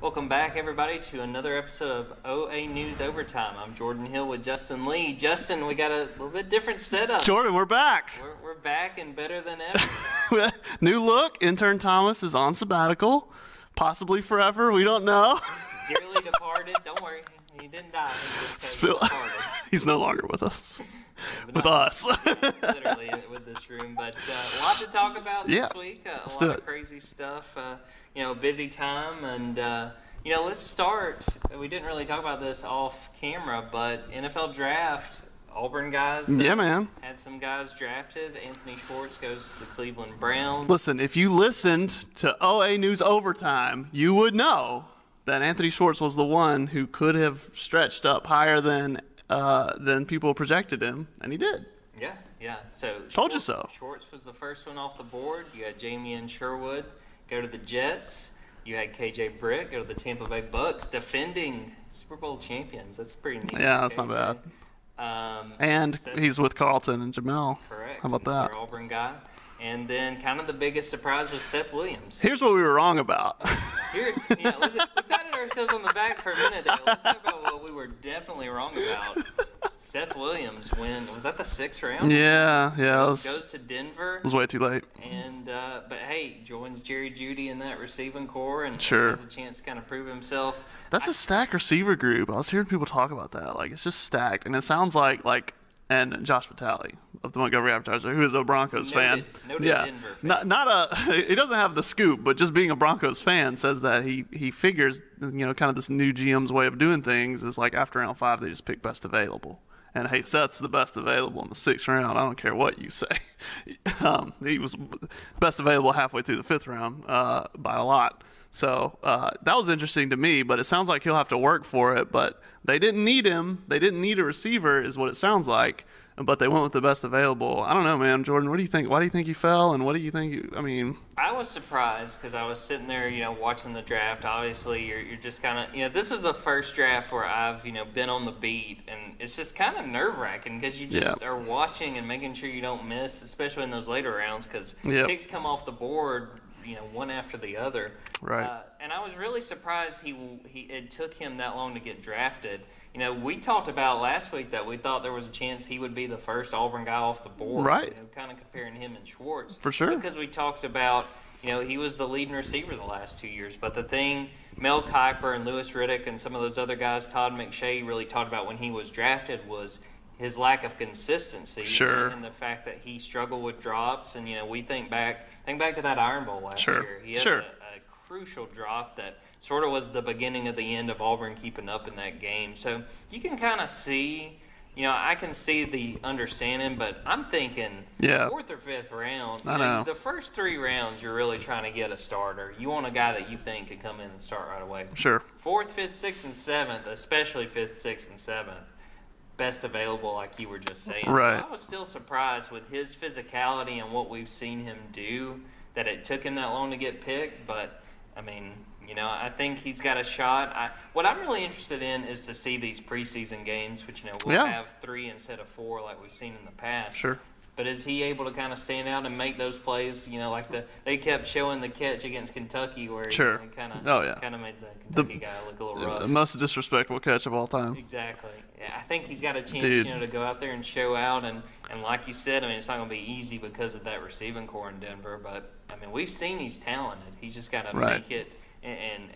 Welcome back, everybody, to another episode of OA News Overtime. I'm Jordan Hill with Justin Lee. Justin, we got a little bit different setup. Jordan, we're back. We're back and better than ever. New look. Intern Thomas is on sabbatical, possibly forever. We don't know. Dearly departed. Don't worry, he didn't die. He's no longer with us. With us. Literally with this room. But a lot to talk about this week. A lot of crazy stuff. Busy time. And, let's start. We didn't really talk about this off camera, but NFL draft, Auburn guys. Yeah, man. Had some guys drafted. Anthony Schwartz goes to the Cleveland Browns. Listen, if you listened to OA News Overtime, you would know that Anthony Schwartz was the one who could have stretched up higher than people projected him, and he did. Yeah. So told you so. Schwartz was the first one off the board. You had Jamie Sherwood go to the Jets. You had KJ Britt go to the Tampa Bay Bucks, defending Super Bowl champions. That's pretty neat. Yeah, that's not bad. And he's with Carlton and Jamel. Correct. How about that? Another Auburn guy. And then kind of the biggest surprise was Seth Williams. Here's what we were wrong about. We patted ourselves on the back for a minute there. Let's talk about what we were definitely wrong about. Seth Williams was that the 6th round? Yeah. Goes to Denver. It was way too late. And but hey, joins Jerry Jeudy in that receiving core and sure. has a chance to kind of prove himself. That's a stacked receiver group. I was hearing people talk about that. Like, it's just stacked, and it sounds like. And Josh Vitale of the Montgomery Advertiser, who is a Broncos fan. Noted Denver fan. He doesn't have the scoop, but just being a Broncos fan says that he figures, kind of this new GM's way of doing things is like after round 5, they just pick best available. And hey, Seth's the best available in the 6th round. I don't care what you say. He was best available halfway through the 5th round by a lot. So that was interesting to me, but it sounds like he'll have to work for it. But they didn't need him. They didn't need a receiver is what it sounds like. But they went with the best available. I don't know, man. Jordan, what do you think? Why do you think he fell? And what do you think? I was surprised because I was sitting there, watching the draft. Obviously, you're just kind of, this is the first draft where I've, been on the beat. And it's just kind of nerve-wracking because you just are watching and making sure you don't miss, especially in those later rounds because picks come off the board, one after the other. Right. And I was really surprised it took him that long to get drafted. We talked about last week that we thought there was a chance he would be the first Auburn guy off the board. Right. Kind of comparing him and Schwartz. For sure. Because we talked about, he was the leading receiver the last 2 years. But the thing, Mel Kiper and Louis Riddick and some of those other guys, Todd McShay, really talked about when he was drafted was his lack of consistency. Sure. And the fact that he struggled with drops. And, we think back to that Iron Bowl last year. He has a crucial drop that sort of was the beginning of the end of Auburn keeping up in that game. So you can kind of see, I can see the understanding, but I'm thinking 4th or 5th round. I know. The first 3 rounds, you're really trying to get a starter. You want a guy that you think can come in and start right away. Sure. 4th, 5th, 6th, and 7th, especially 5th, 6th, and 7th. Best available, like you were just saying. Right. So I was still surprised with his physicality and what we've seen him do that it took him that long to get picked. But, I think he's got a shot. What I'm really interested in is to see these preseason games, which, we'll have 3 instead of 4 like we've seen in the past. Sure. But is he able to kind of stand out and make those plays? They kept showing the catch against Kentucky where he kind of made the Kentucky guy look a little rough. The most disrespectful catch of all time. Exactly. Yeah, I think he's got a chance, to go out there and show out. And like you said, it's not going to be easy because of that receiving core in Denver. But, we've seen he's talented. He's just got to make it and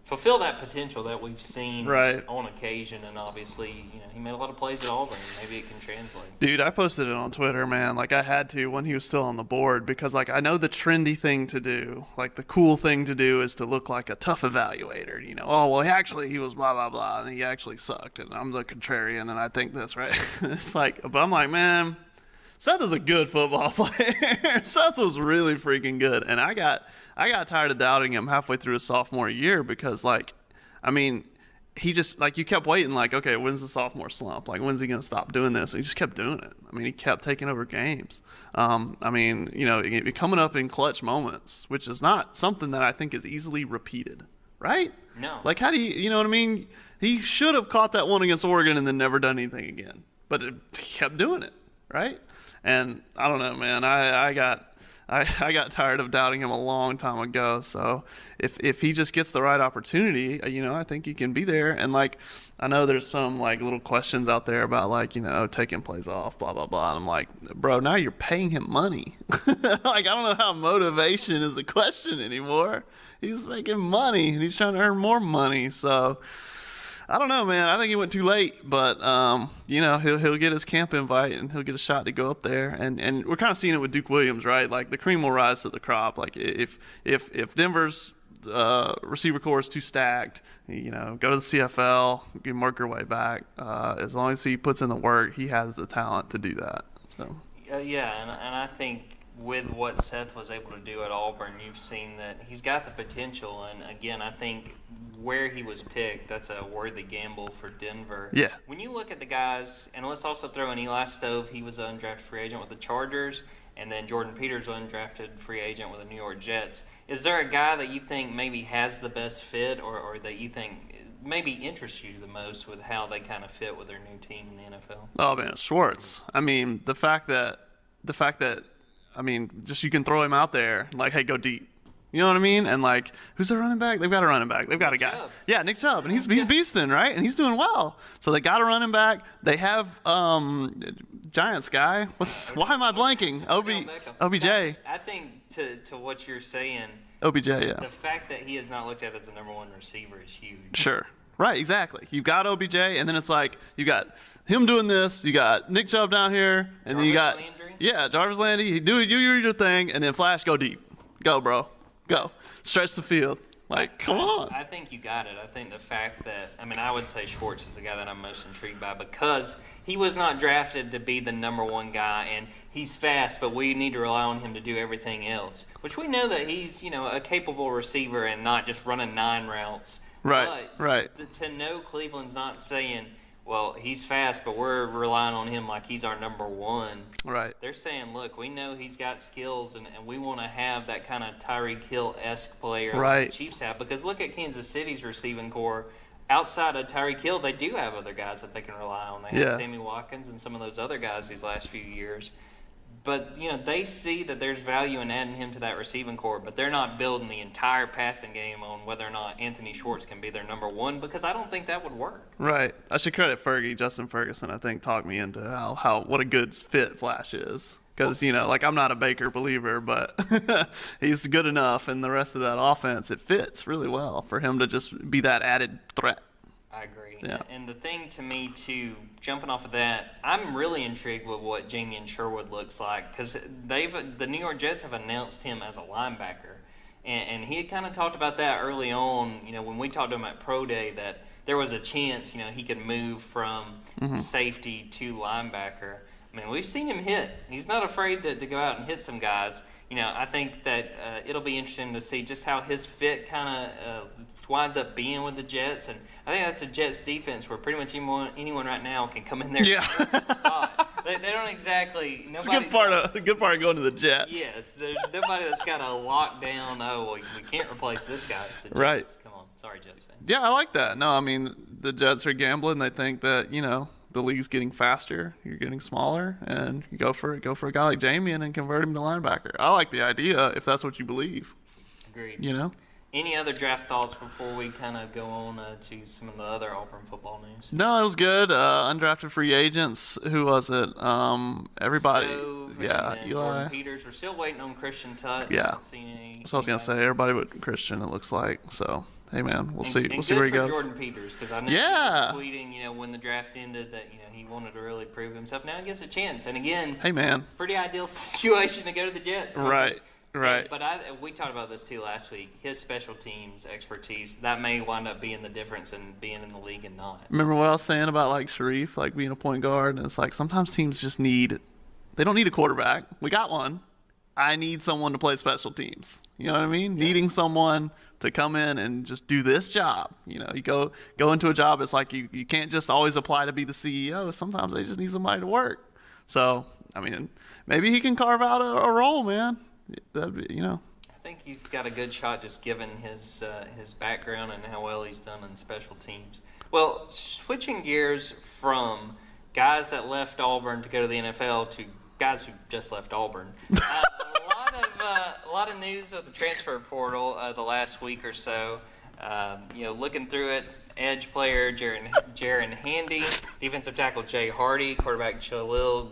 fulfill that potential that we've seen on occasion. And obviously, he made a lot of plays at Auburn. Maybe it can translate. Dude, I posted it on Twitter, man. Like, I had to when he was still on the board because, I know the trendy thing to do, the cool thing to do is to look like a tough evaluator. Oh, well, he was blah, blah, blah, and he actually sucked, and I'm the contrarian, and I think this, right? It's but I'm like, man, Seth is a good football player. Seth was really freaking good, and I got tired of doubting him halfway through his sophomore year because, he just, you kept waiting, okay, when's the sophomore slump? When's he going to stop doing this? And he just kept doing it. He kept taking over games. Coming up in clutch moments, which is not something that I think is easily repeated, right? No. How do you know what I mean? He should have caught that one against Oregon and then never done anything again. But he kept doing it, right? And I don't know, man. I got I got tired of doubting him a long time ago. So if he just gets the right opportunity, I think he can be there. And like, I know there's some like little questions out there about like, taking plays off, blah, blah, blah. And I'm like, bro, now you're paying him money. Like, I don't know how motivation is a question anymore. He's making money and he's trying to earn more money. So I don't know, man. I think he went too late, but he'll get his camp invite and he'll get a shot to go up there. And we're kind of seeing it with Duke Williams, right? Like the cream will rise to the crop. Like if Denver's receiver core is too stacked, go to the CFL, you can work your way back. As long as he puts in the work, he has the talent to do that. So yeah, and I think with what Seth was able to do at Auburn, you've seen that he's got the potential. And again, I think where he was picked, that's a worthy gamble for Denver. Yeah. When you look at the guys, and let's also throw in Eli Stove, he was an undrafted free agent with the Chargers, and then Jordan Peters was an undrafted free agent with the New York Jets. Is there a guy that you think maybe has the best fit or that you think maybe interests you the most with how they kind of fit with their new team in the NFL? Oh, man, Schwartz. I mean, the fact that just you can throw him out there, like, hey, go deep. You know what I mean? And, like, who's their running back? They've got a running back. They've got a guy. Yeah, Nick Chubb. And he's beasting, right? And he's doing well. So they got a running back. They have Giants guy. Why am I blanking? OBJ. I think to what you're saying, OBJ, yeah. The fact that he is not looked at as the number one receiver is huge. Sure. Right, exactly. You've got OBJ, and then it's like you got him doing this. You got Nick Chubb down here, and then you got Jarvis Landry. You do your thing, and then Flash, go deep. Go, bro. Go. Stretch the field. Like, come on. I think you got it. I think the fact that, I would say Schwartz is the guy that I'm most intrigued by because he was not drafted to be the number one guy, and he's fast, but we need to rely on him to do everything else, which we know that he's, a capable receiver and not just running 9 routes. Right, but right. To know Cleveland's not saying, well, he's fast, but we're relying on him like he's our number one. Right. They're saying, look, we know he's got skills, and we want to have that kind of Tyreek Hill-esque player like the Chiefs have. Because look at Kansas City's receiving core. Outside of Tyreek Hill, they do have other guys that they can rely on. They have Sammy Watkins and some of those other guys these last few years. But, they see that there's value in adding him to that receiving core, but they're not building the entire passing game on whether or not Anthony Schwartz can be their number one because I don't think that would work. Right. I should credit Fergie, Justin Ferguson, I think, talked me into what a good fit Flash is. Because, I'm not a Baker believer, but he's good enough, and the rest of that offense, it fits really well for him to just be that added threat. I agree. Yeah. And the thing to me, too, jumping off of that, I'm really intrigued with what Jamian Sherwood looks like because the New York Jets have announced him as a linebacker. And he had kind of talked about that early on, when we talked to him at Pro Day, that there was a chance, he could move from safety to linebacker. We've seen him hit. He's not afraid to go out and hit some guys. I think that it'll be interesting to see just how his fit kind of winds up being with the Jets. And I think that's a Jets defense where pretty much anyone right now can come in there and take the spot. They don't exactly. It's a good part of going to the Jets. Yes, there's nobody that's got a lockdown. Oh, well, we can't replace this guy. It's the Jets. Right. Come on, sorry, Jets fans. Yeah, I like that. No, the Jets are gambling. They think that the league's getting faster, you're getting smaller, and you go for a guy like Jamian and convert him to linebacker. I like the idea if that's what you believe. Agreed. Any other draft thoughts before we kind of go on to some of the other Auburn football news? No, it was good. Undrafted free agents. Who was it? Everybody. Stove, yeah, and Eli. Jordan Peters. We're still waiting on Christian Tutt. Yeah. So I was gonna say everybody but Christian. It looks like so. Hey man, we'll see. We'll see where he goes. Jordan Peters, because I know he was tweeting, when the draft ended, that he wanted to really prove himself. Now he gets a chance, and again, hey man, pretty ideal situation to go to the Jets. Right. Right. But we talked about this too last week. His special teams expertise, that may wind up being the difference in being in the league and not. Remember what I was saying about like Sharif, like being a point guard? And it's like sometimes teams just they don't need a quarterback. We got one. I need someone to play special teams. You know what I mean? Yeah. Needing someone to come in and just do this job. You go into a job, it's like you can't just always apply to be the CEO. Sometimes they just need somebody to work. So, maybe he can carve out a role, man. That'd be, I think he's got a good shot just given his background and how well he's done in special teams. Well, switching gears from guys that left Auburn to go to the NFL to guys who just left Auburn. A lot lot of news of the transfer portal the last week or so. Looking through it, edge player Jaron Handy, defensive tackle Jay Hardy, quarterback Jalil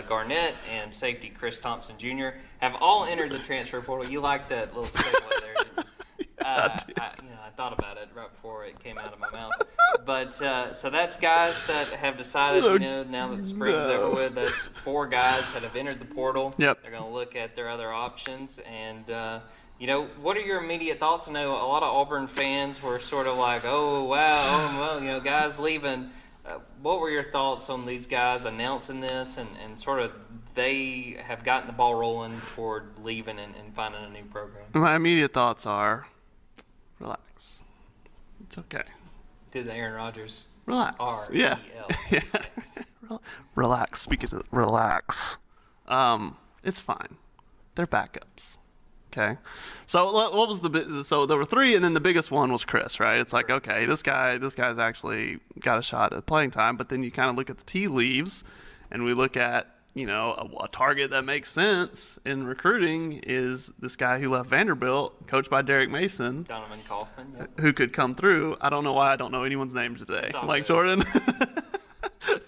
Garnett, and safety Chris Thompson Jr. have all entered the transfer portal. You like that little segue there, didn't you? I thought about it right before it came out of my mouth. But so that's guys that have decided, now that the spring's over with, that's 4 guys that have entered the portal. Yep. They're going to look at their other options. And, what are your immediate thoughts? I know a lot of Auburn fans were sort of like, oh, wow, guys leaving. What were your thoughts on these guys announcing this and sort of they have gotten the ball rolling toward leaving and finding a new program? My immediate thoughts are, relax. It's okay. Did the Aaron Rodgers? Relax. R-E-L. Yeah. Relax. Speaking of relax, it's fine. They're backups. Okay. So what was so there were 3, and then the biggest one was Chris, right? It's like, okay, this guy's actually got a shot at playing time, but then you kind of look at the tea leaves, and we look at, a target that makes sense in recruiting is this guy who left Vanderbilt, coached by Derek Mason. Donovan Kaufman, yeah. Who could come through. I don't know why I don't know anyone's name today. Mike good. Jordan.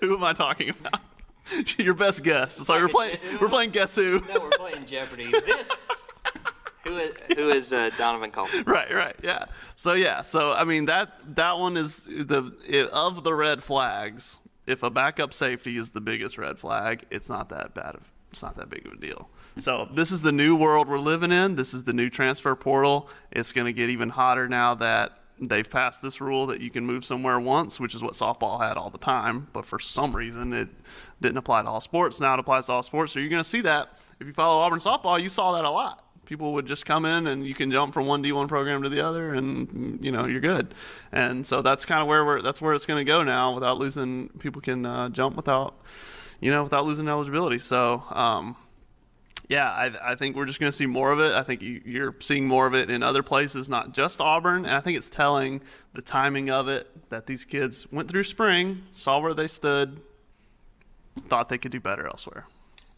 Who am I talking about? Your best guess. It's like we're playing Guess Who. No, we're playing Jeopardy. Who is Donovan Kaufman? Right, yeah. So I mean that one is of the red flags. If a backup safety is the biggest red flag, it's not that bad. It's not that big of a deal. So this is the new world we're living in. This is the new transfer portal. It's going to get even hotter now that they've passed this rule that you can move somewhere once, which is what softball had all the time. But for some reason, it didn't apply to all sports. Now it applies to all sports. So you're going to see that. If you follow Auburn softball, you saw that a lot. People would just come in and you can jump from one D1 program to the other and, you're good. And so that's kind of where it's going to go now without losing. People can jump without losing eligibility. So, I think we're just going to see more of it. I think you're seeing more of it in other places, not just Auburn. And I think it's telling the timing of it that these kids went through spring, saw where they stood, thought they could do better elsewhere.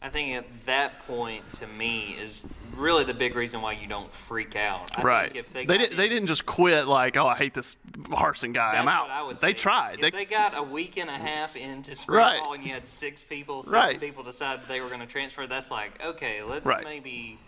I think at that point, to me, is really the big reason why you don't freak out. I think if they didn't just quit like, oh, I hate this Harsin guy, I'm out. What I would they say. tried. If they got a week and a half into spring ball and you had 7 people decide they were going to transfer, that's like, okay, let's maybe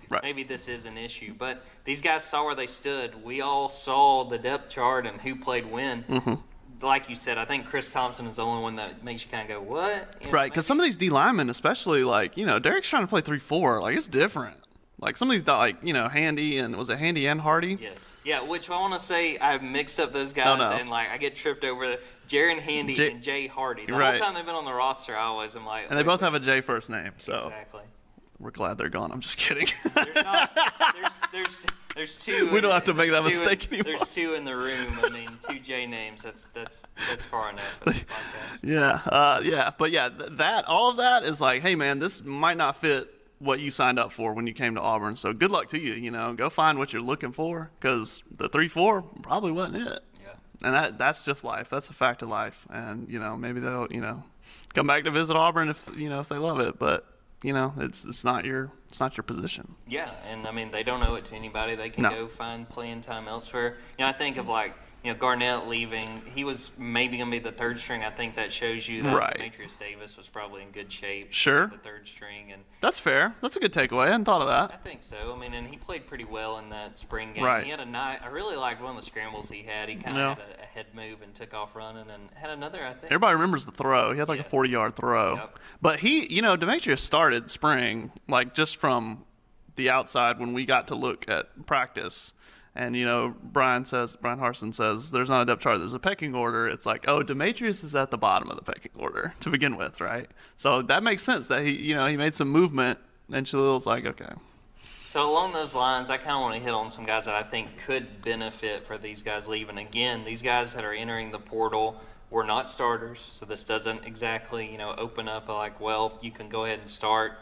this is an issue. But these guys saw where they stood. We all saw the depth chart and who played when. Mm-hmm. Like you said, I think Chris Thompson is the only one that makes you kind of go, what? Right, because some of these D linemen, especially, Derek's trying to play 3-4. Like, it's different. Like, some of these, Handy and, was it Handy and Hardy? Yes. Yeah, which I want to say I've mixed up those guys, and, I get tripped over Jaron Handy and Jay Hardy. The whole time they've been on the roster, I always am like. And they both have a J first name, so. Exactly. We're glad they're gone. I'm just kidding. There's 2. We don't have to make that mistake anymore. There's 2 in the room. I mean, 2 J names. That's far enough for this podcast. But all of that is like, hey man, this might not fit what you signed up for when you came to Auburn. So good luck to you. Go find what you're looking for, because the 3-4 probably wasn't it. Yeah. And that's just life. That's a fact of life. And maybe they'll come back to visit Auburn if they love it, but. It's not your position. Yeah, and I mean they don't owe it to anybody. They can go find playing time elsewhere. I think of Garnett leaving. He was maybe going to be the 3rd string. I think that shows you that Demetrius Davis was probably in good shape. Sure. The 3rd string, and that's fair. That's a good takeaway. I hadn't thought of that. I think so. I mean, and he played pretty well in that spring game. Right. He had I really liked one of the scrambles he had. He kind of had a head move and took off running, and had another. I think everybody remembers the throw. He had a 40-yard throw. Yep. But Demetrius started spring just from the outside when we got to look at practice. And, Brian Harsin says, there's not a depth chart, there's a pecking order. It's like, oh, Demetrius is at the bottom of the pecking order to begin with, right? So that makes sense that he made some movement, and Chalil's like, okay. So along those lines, I kind of want to hit on some guys that I think could benefit for these guys leaving. Again, these guys that are entering the portal were not starters, so this doesn't exactly, open up you can go ahead and start.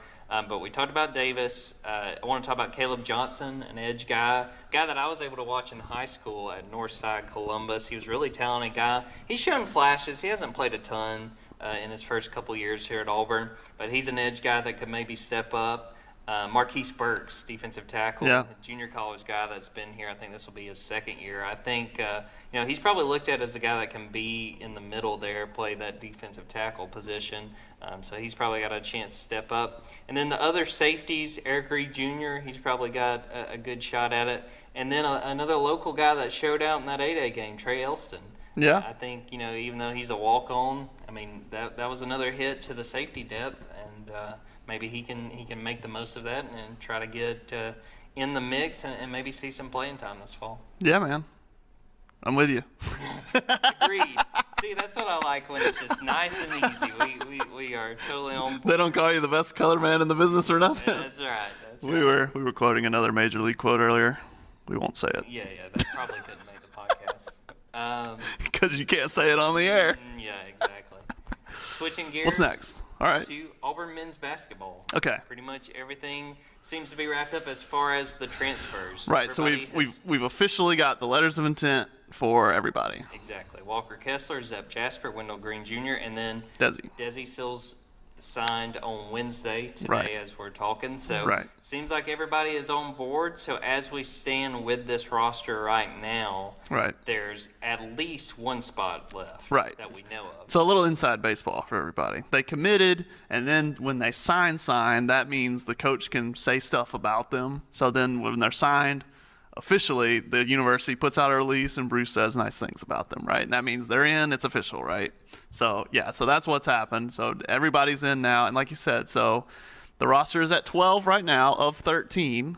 But we talked about Davis. I want to talk about Caleb Johnson, an edge guy that I was able to watch in high school at Northside Columbus. He was a really talented guy. He's shown flashes. He hasn't played a ton in his first couple years here at Auburn, but he's an edge guy that could maybe step up. Marquise Burks, defensive tackle, Yeah. junior college guy that's been here. I think this will be his second year. I think he's probably looked at as the guy that can be in the middle there, play that defensive tackle position. So he's probably got a chance to step up. And then the other safeties, Eric Reed Jr., he's probably got a good shot at it. And then another local guy that showed out in that 8A game, Trey Elston. Yeah. I think, even though he's a walk-on, I mean, that was another hit to the safety depth, and maybe he can make the most of that and try to get in the mix and maybe see some playing time this fall. Yeah, man. I'm with you. Agreed. See, that's what I like when it's just nice and easy. We are totally on board. They don't call you the best color man in the business or nothing. Yeah, that's right. We were quoting another major league quote earlier. We won't say it. Yeah, that probably couldn't make the podcast. Because you can't say it on the air. Yeah, exactly. Switching gears. What's next? All right. To Auburn men's basketball. Okay. Pretty much everything seems to be wrapped up as far as the transfers. Right. Everybody So we've officially got the letters of intent for everybody. Exactly. Walker Kessler, Zep Jasper, Wendell Green Jr., and then Desi Sills signed on Wednesday today Right. as we're talking. So Right. seems like everybody is on board. So as we stand with this roster right now, Right. there's at least one spot left Right. that we know of. So a little inside baseball for everybody. They committed, and then when they sign, that means the coach can say stuff about them. So then when they're signed, officially, the university puts out a release and Bruce says nice things about them, right? And that means they're in, it's official, right? So, yeah, so that's what's happened. So everybody's in now. And like you said, so the roster is at 12 right now of 13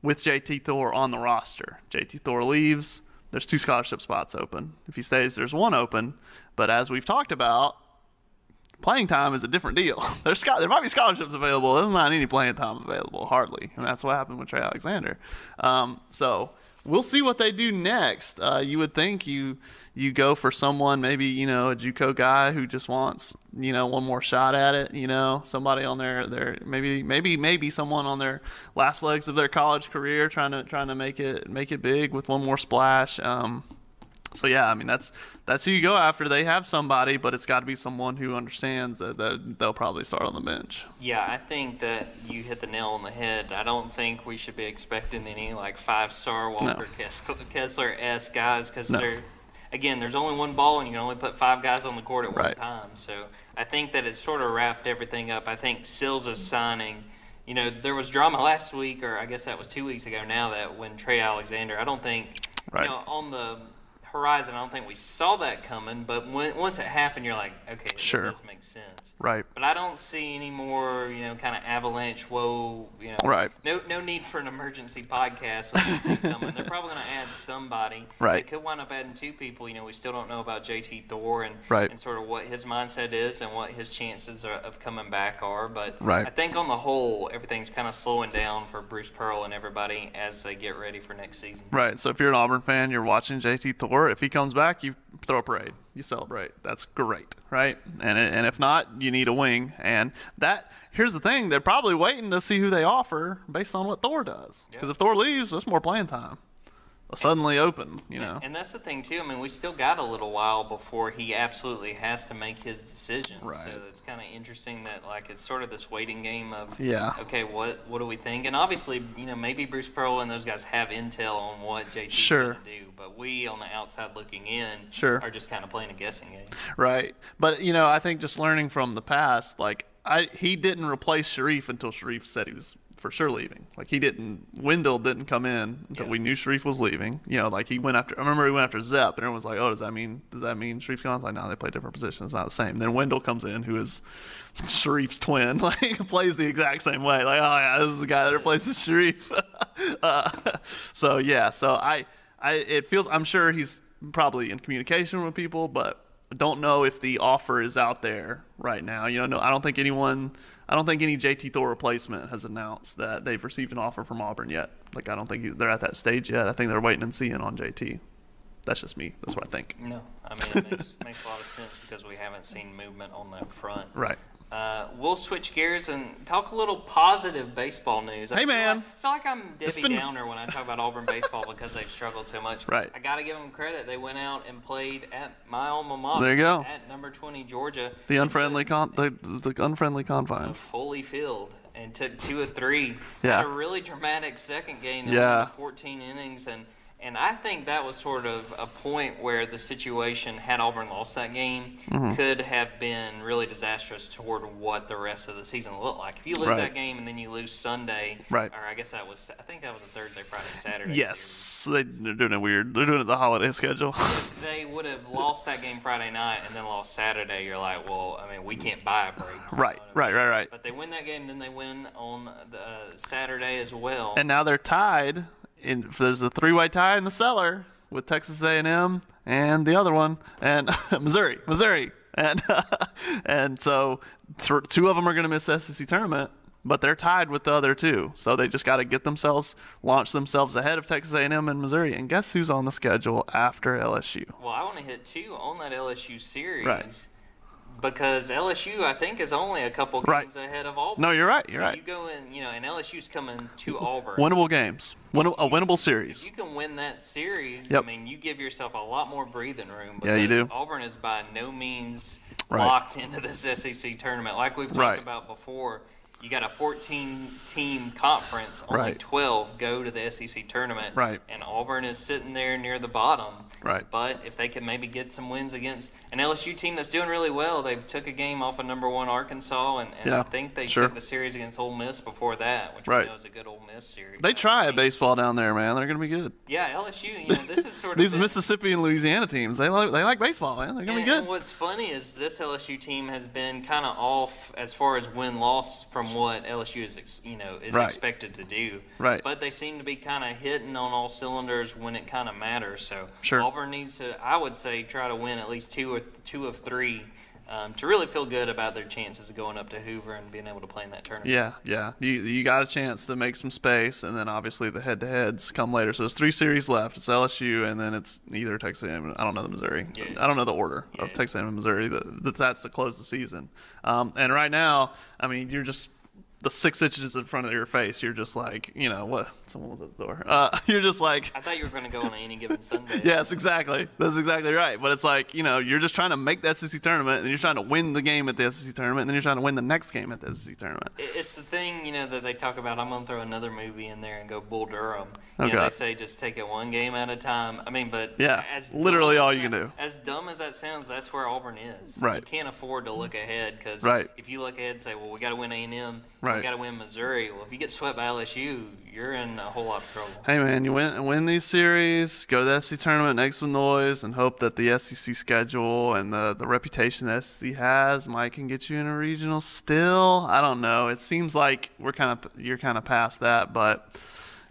with JT Thor on the roster. JT Thor leaves, there's 2 scholarship spots open. If he stays, there's 1 open. But as we've talked about, playing time is a different deal. There might be scholarships available. There's not any playing time available, hardly. And that's what happened with Trey Alexander. So we'll see what they do next. You would think you go for someone, maybe, a JUCO guy who just wants, one more shot at it, somebody on their maybe someone on their last legs of their college career trying to make it big with one more splash. So yeah, I mean that's who you go after. They have somebody, but it's got to be someone who understands that they'll probably start on the bench. Yeah, I think that you hit the nail on the head. I don't think we should be expecting any 5-star Walker Kessler-esque guys because there's only one ball and you can only put 5 guys on the court at one time. So I think that it sort of wrapped everything up. I think Sills is signing. There was drama last week, or I guess that was 2 weeks ago now, that when Trey Alexander, I don't think on the horizon, I don't think we saw that coming, but once it happened, you're like, okay, sure, this makes sense. Right. But I don't see any more, kind of avalanche, whoa, Right. No need for an emergency podcast with anything coming. They're probably going to add somebody. Right. They could wind up adding 2 people. We still don't know about JT Thor and sort of what his mindset is and what his chances of coming back are. But I think on the whole, everything's kind of slowing down for Bruce Pearl and everybody as they get ready for next season. Right. So if you're an Auburn fan, you're watching JT Thor. If he comes back, you throw a parade. You celebrate. That's great, right? And if not, you need a wing. And here's the thing: they're probably waiting to see who they offer based on what Thor does. Because if Thor leaves, that's more playing time. Suddenly open, And that's the thing too. I mean, we still got a little while before he absolutely has to make his decision. Right. So it's kind of interesting that it's sort of this waiting game of okay, what do we think? And obviously, maybe Bruce Pearl and those guys have intel on what JT's going to do, but we on the outside looking in are just kind of playing a guessing game. Right. But I think just learning from the past, he didn't replace Sharif until Sharif said he was for sure leaving. Wendell didn't come in until we knew Sharif was leaving. He went after, I remember he went after Zep, and everyone was like, oh, does that mean Sharif's gone? I was like, no, they play different positions. It's not the same. Then Wendell comes in, who is Sharif's twin, plays the exact same way. Oh yeah, this is the guy that replaces Sharif. It feels, I'm sure he's probably in communication with people, but I don't know if the offer is out there right now. I don't think any JT Thor replacement has announced that they've received an offer from Auburn yet. I don't think they're at that stage yet. I think they're waiting and seeing on JT. That's just me. That's what I think. No, I mean, it makes a lot of sense because we haven't seen movement on that front. Right. We'll switch gears and talk a little positive baseball news. Hey, man. I feel like I'm Debbie Downer when I talk about Auburn baseball because they've struggled so much. Right. I got to give them credit. They went out and played at my alma mater. There you go. At number 20, Georgia. The unfriendly the unfriendly confines. Fully filled and took 2 of 3. Yeah. Had a really dramatic second game. Yeah. 14 innings and I think that was sort of a point where the situation, had Auburn lost that game, could have been really disastrous toward what the rest of the season looked like. If you lose that game and then you lose Sunday, or I guess I think that was a Thursday, Friday, Saturday. Yes, they're doing it weird. They're doing it the holiday schedule. If they would have lost that game Friday night and then lost Saturday, you're like, well, I mean, we can't buy a break. Right. But they win that game, then they win on the Saturday as well. And now they're tied. There's a 3-way tie in the cellar with Texas A&M and the other one and Missouri, and so 2 of them are going to miss the SEC tournament, but they're tied with the other 2. So they just got to launch themselves ahead of Texas A&M and Missouri. And guess who's on the schedule after LSU? Well, I want to hit 2 on that LSU series. Right. Because LSU, I think, is only a couple games ahead of Auburn. No, you're right. You go in, and LSU's coming to Auburn. Winnable games. A winnable series. If you can win that series, yep. I mean, you give yourself a lot more breathing room. Yeah, you do. Auburn is by no means locked into this SEC tournament. Like we've talked about before, you got a 14-team conference, only 12 go to the SEC tournament, and Auburn is sitting there near the bottom. But if they can maybe get some wins against an LSU team that's doing really well, they took a game off of number 1 Arkansas, and I think they took the series against Ole Miss before that, which we know is a good Ole Miss series. They try baseball down there, man. They're going to be good. Yeah, LSU, this is sort of these Mississippi and Louisiana teams. They like baseball, man. They're going to be good. And what's funny is this LSU team has been kind of off as far as win-loss from what LSU is expected to do. But they seem to be kind of hitting on all cylinders when it kind of matters. So Auburn needs to, I would say, try to win at least 2 of 3 to really feel good about their chances of going up to Hoover and being able to play in that tournament. Yeah. You got a chance to make some space, and then obviously the head-to-heads come later. So there's 3 series left. It's LSU, and then it's either Texas A&M. I don't know the Missouri. Yeah. I don't know the order of Texas A&M and Missouri. That's to close the season. And right now, I mean, you're just the 6 inches in front of your face, you're just like, what? Someone was at the door. You're just like. I thought you were going to go on any given Sunday. Yes, exactly. That's exactly right. But it's like, you're just trying to make the SEC tournament, and you're trying to win the game at the SEC tournament, and then you're trying to win the next game at the SEC tournament. It's the thing, that they talk about. I'm going to throw another movie in there and go Bull Durham. Okay. They say just take it one game at a time. I mean, but as literally all you can do. As dumb as that sounds, that's where Auburn is. Right. You can't afford to look ahead because if you look ahead and say, well, we got to win A&M, we got to win Missouri. Well, if you get swept by LSU, you're in a whole lot of trouble. Hey, man, you win these series, go to the SEC tournament next with noise, and hope that the SEC schedule and the reputation the SEC has might can get you in a regional still. I don't know. It seems like you're kind of past that, but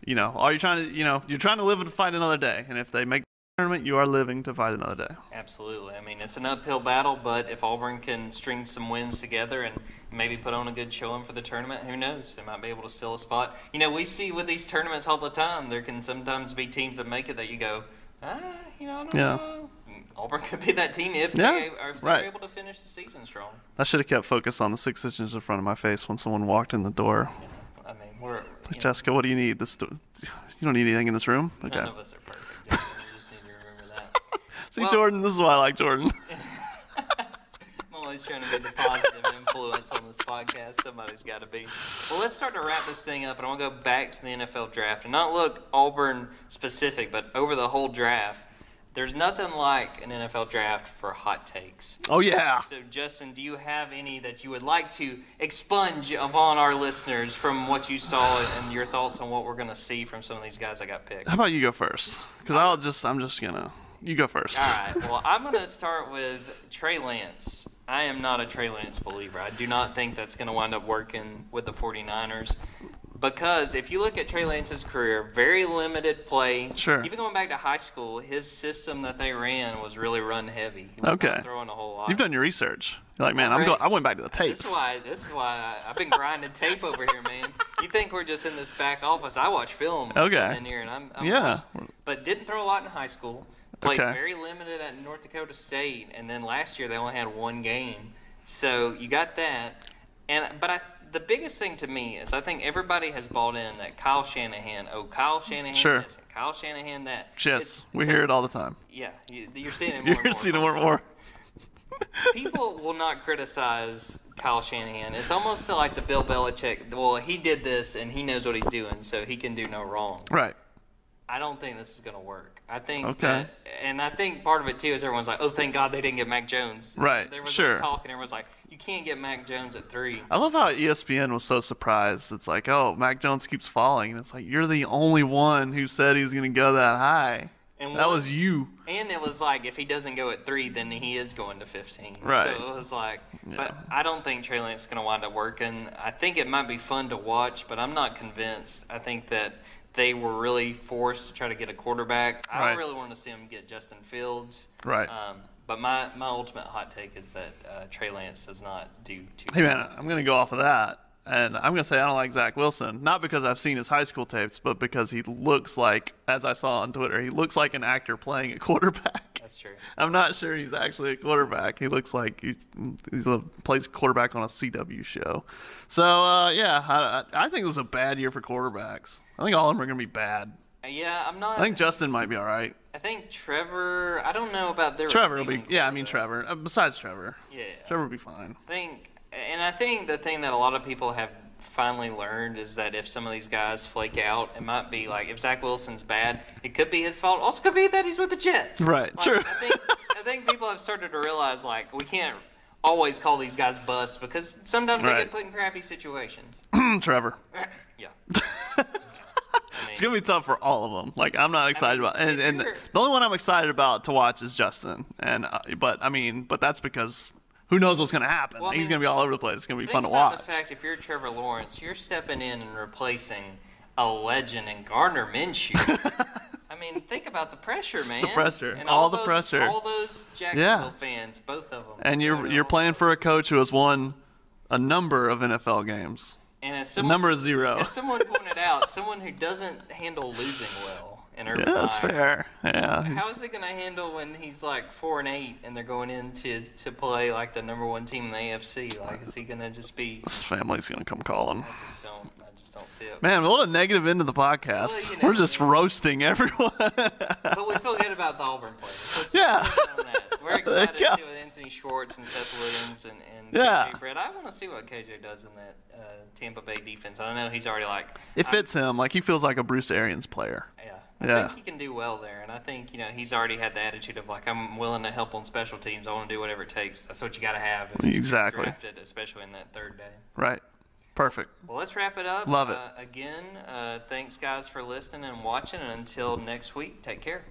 all you're trying to you're trying to live and fight another day, and if they make tournament, you are living to fight another day. Absolutely. I mean, it's an uphill battle, but if Auburn can string some wins together and maybe put on a good showing for the tournament, who knows? They might be able to steal a spot. We see with these tournaments all the time, there can sometimes be teams that make it that you go, I don't know. Auburn could be that team if they're able to finish the season strong. I should have kept focus on the 6 inches in front of my face when someone walked in the door. I mean, we're Jessica, what do you need? You don't need anything in this room? Okay. None of us are perfect. See, Jordan, this is why I like Jordan. I'm always trying to be the positive influence on this podcast. Somebody's got to be. Well, let's start to wrap this thing up, and I want to go back to the NFL draft and not look Auburn specific, but over the whole draft. There's nothing like an NFL draft for hot takes. Oh, yeah. So, Justin, do you have any that you would like to expunge upon our listeners from what you saw and your thoughts on what we're going to see from some of these guys that got picked? How about you go first? Because I'm just going to. You go first. All right. Well, I'm going to start with Trey Lance. I am not a Trey Lance believer. I do not think that's going to wind up working with the 49ers. Because if you look at Trey Lance's career, very limited play. Sure. Even going back to high school, his system that they ran was really run heavy. He was not throwing a whole lot. You've done your research. You're like, man, I went back to the tapes. This is why I've been grinding tape over here, man. You think we're just in this back office? I watch film in here, and I'm watching, but didn't throw a lot in high school. Played very limited at North Dakota State, and then last year they only had one game. So you got that, but the biggest thing to me is I think everybody has bought in that Kyle Shanahan Sure. this and Kyle Shanahan that. Yes, we hear it all the time. Yeah, you're seeing it more and more. You're seeing it more and more. People will not criticize Kyle Shanahan. It's almost to like the Bill Belichick, well, he did this and he knows what he's doing, so he can do no wrong. Right. I don't think this is going to work. I think okay. And I think part of it, too, is everyone's like, oh, thank God they didn't get Mac Jones. Right, There was sure. talk, and everyone's like, you can't get Mac Jones at 3. I love how ESPN was so surprised. It's like, oh, Mac Jones keeps falling. And it's like, you're the only one who said he was going to go that high. And that was you. And it was like, if he doesn't go at 3, then he is going to 15. Right. So it was like, but I don't think Trey Lance is going to wind up working. I think it might be fun to watch, but I'm not convinced. I think that they were really forced to try to get a quarterback. I don't really want to see them get Justin Fields. Right. But my ultimate hot take is that Trey Lance does not do too Hey, man, I'm going to go off of that. And I'm going to say I don't like Zach Wilson, not because I've seen his high school tapes, but because he looks like, as I saw on Twitter, he looks like an actor playing a quarterback. That's true. I'm not sure he's actually a quarterback. He looks like he plays quarterback on a CW show. So, I think this is a bad year for quarterbacks. I think all of them are going to be bad. Yeah, I'm not. I think Justin might be all right. I think Trevor, I don't know about their Trevor will be, Trevor. Besides Trevor. Yeah. Trevor will be fine. I think the thing that a lot of people have finally learned is that if some of these guys flake out, it might be like if Zach Wilson's bad, it could be his fault. Also could be that he's with the Jets. Right, true. I think people have started to realize like we can't always call these guys busts because sometimes they get put in crappy situations. Trevor. Yeah. It's gonna be tough for all of them. Like I'm not excited about, and the only one I'm excited about to watch is Justin. And but that's because who knows what's gonna happen? Well, he's gonna be all over the place. It's gonna be fun to Think about watch. the fact if you're Trevor Lawrence, you're stepping in and replacing a legend in Gardner Minshew. I mean, think about the pressure, man. The pressure, and all the pressure. All those Jacksonville fans, both of them. And you're playing for a coach who has won a number of NFL games. And as number is 0. As someone pointed out, someone who doesn't handle losing well in Urban Meyer. That's fair. Yeah. How is he going to handle when he's like 4-8 and they're going in to play like the number 1 team in the AFC? Like, is he going to just be? His family's going to come calling. I just don't see it. Man, what a negative end to the podcast. Well, we're just roasting everyone. But we feel good about the Auburn players. Yeah. We're excited to see what Anthony Schwartz and Seth Williams and KJ Brett. I want to see what KJ does in that Tampa Bay defense. I know he's already like. It fits him. Like he feels like a Bruce Arians player. Yeah. I think he can do well there, and I think he's already had the attitude of like I'm willing to help on special teams. I want to do whatever it takes. That's what you got to have. If you're drafted, especially in that third day. Right. Perfect. Well, let's wrap it up. Love it. Again, thanks guys for listening and watching, and until next week, take care.